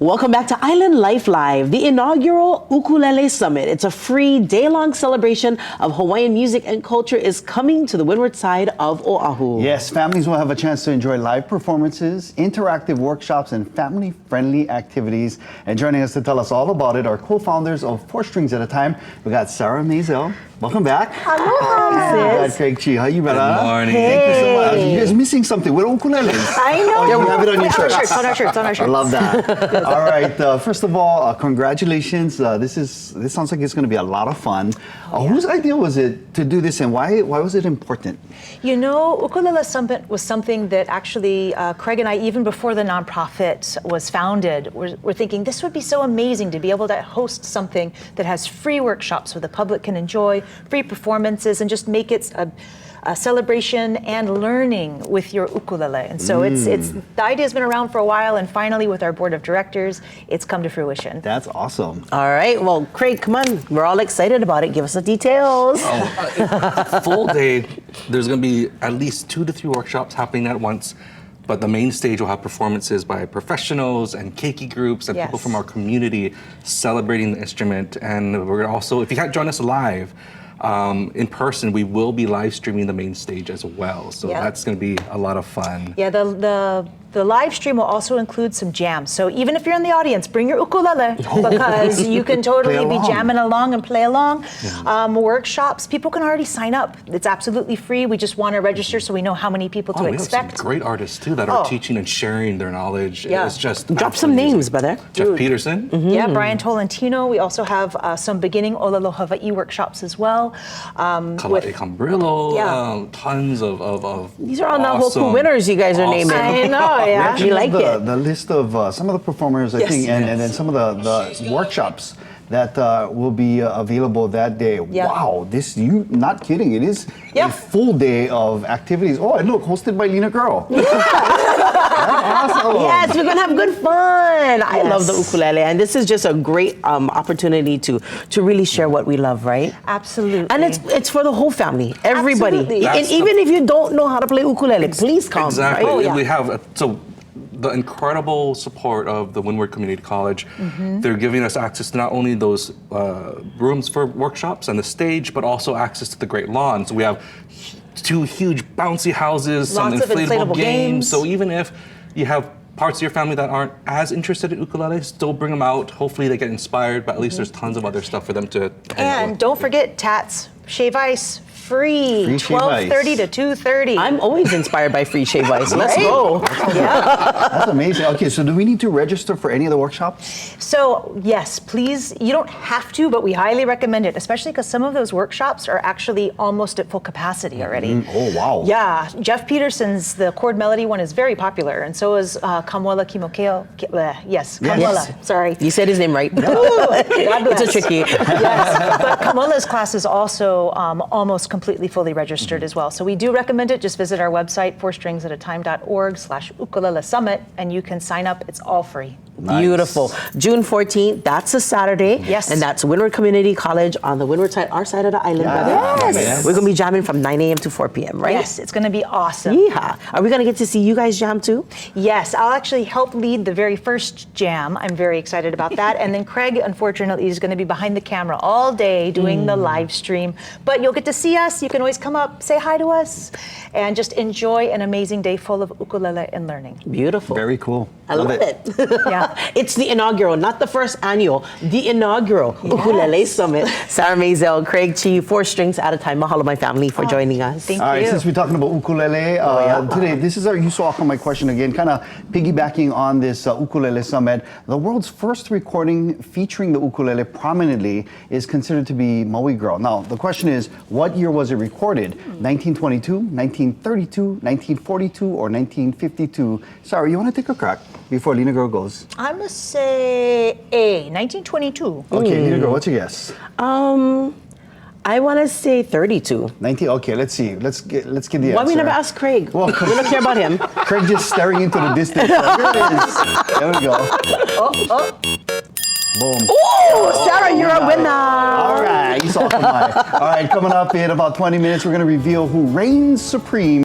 Welcome back to Island Life Live, the inaugural Ukulele Summit. It's a free day-long celebration of Hawaiian music and culture is coming to the windward side of Oahu. Yes, families will have a chance to enjoy live performances, interactive workshops, and family-friendly activities. And joining us to tell us all about it are co-founders of 4 Strings at a Time. We got Sarah Maisel. Welcome back. Hello, sis. Craig Chi. How you, brother? Good morning. Hey. Thank you so much. You guys missing something. We're ukuleles. I know. Oh, you have it on your shirt. On our shirts. I love that. All right. First of all, congratulations. This sounds like it's going to be a lot of fun. Whose idea was it to do this, and why was it important? You know, Ukulele Summit was something that actually Craig and I, even before the nonprofit was founded, were thinking this would be so amazing to be able to host something that has free workshops where the public can enjoy, free performances, and just make it a celebration and learning with your ukulele. And so it's the idea's been around for a while, and finally with our board of directors, it's come to fruition. That's awesome. All right. Well, Craig, come on. We're all excited about it. Give us the details. Full day, there's going to be at least 2 to 3 workshops happening at once. But the main stage will have performances by professionals and keiki groups and people from our community celebrating the instrument. And we're also, if you can't join us live, in person, we will be live streaming the main stage as well. So that's going to be a lot of fun. Yeah, the live stream will also include some jams. So even if you're in the audience, bring your ukulele because you can totally be jamming along and play along. Workshops, people can already sign up. It's absolutely free. We just want to register so we know how many people to expect. We have some great artists too that are teaching and sharing their knowledge. Yeah. It's just Drop some names, brother. Jeff Peterson. Yeah, Brian Tolentino. We also have some beginning Olelo Hawaii workshops as well. Kala'e Cambrillo, tons of These are all now Hoku winners you guys are naming. I know, yeah. We like it. The list of some of the performers, I think, and then some of the workshops that will be available that day. Yeah. Wow, you not kidding. It is a full day of activities. Oh, and look, hosted by Lena Girl. Awesome. Yes, we're gonna have good fun. I love the ukulele, and this is just a great opportunity to really share what we love, right? Absolutely. And it's for the whole family, everybody. Absolutely. And even if you don't know how to play ukulele, please come. Exactly. Right? We have the incredible support of the Windward Community College. They're giving us access to not only those rooms for workshops and the stage, but also access to the great lawn. So we have 2 huge bouncy houses, some Lots of inflatable games. So games. even if you have parts of your family that aren't as interested in ukulele, still bring them out. Hopefully they get inspired, but at least there's tons of other stuff for them to hang out with. Don't forget Tats Shave Ice. Free 12:30 to 2:30. I'm always inspired by free shave ice. Let's go. That's amazing. Okay, so do we need to register for any of the workshops? So yes, please. You don't have to, but we highly recommend it, especially because some of those workshops are actually almost at full capacity already. Oh, wow. Yeah, Jeff Peterson's The Chord Melody one is very popular, and so is Kamwela Kimokeo. Yes, Kamwela. Yes. Sorry. You said his name right. God bless. It's a tricky. Yes, but Kamwela's class is also almost completely fully registered as well. So we do recommend it. Just visit our website, 4stringsatatime.org/ukulele summit, and you can sign up. It's all free. Nice. Beautiful. June 14th, that's a Saturday. Yes. And that's Windward Community College on the windward side, our side of the island. Yes. We're going to be jamming from 9 a.m. to 4 p.m., right? Yes, it's going to be awesome. Yeehaw. Are we going to get to see you guys jam too? Yes, I'll actually help lead the very first jam. I'm very excited about that. And then Craig, unfortunately, is going to be behind the camera all day doing the live stream. But you'll get to see us. You can always come up, say hi to us, and just enjoy an amazing day full of ukulele and learning. Beautiful. Very cool. I love it. Yeah. It's the inaugural, not the first annual, the inaugural Ukulele Summit. Sarah Maisel, Craig Chi, 4 Strings at a Time. Mahalo, my family, for joining us. Thank All right, you. since we're talking about ukulele, today, this is our You So Ako My question again, kind of piggybacking on this Ukulele Summit. The world's first recording featuring the ukulele prominently is considered to be Maui Girl. Now, the question is, what year was it recorded? 1922, 1932, 1942, or 1952? Sarah, you want to take a crack before Lena Girl goes? I'm going to say A, 1922. Okay, Lena Girl, what's your guess? I want to say 32. 19. Okay, let's see. Let's get the answer. Why we never ask Craig? Well, We don't care about him. Craig just staring into the distance. Here it is. There we go. Boom. Ooh, Sarah, you're a winner. All right, you saw my. All right, coming up in about 20 minutes, we're going to reveal who reigns supreme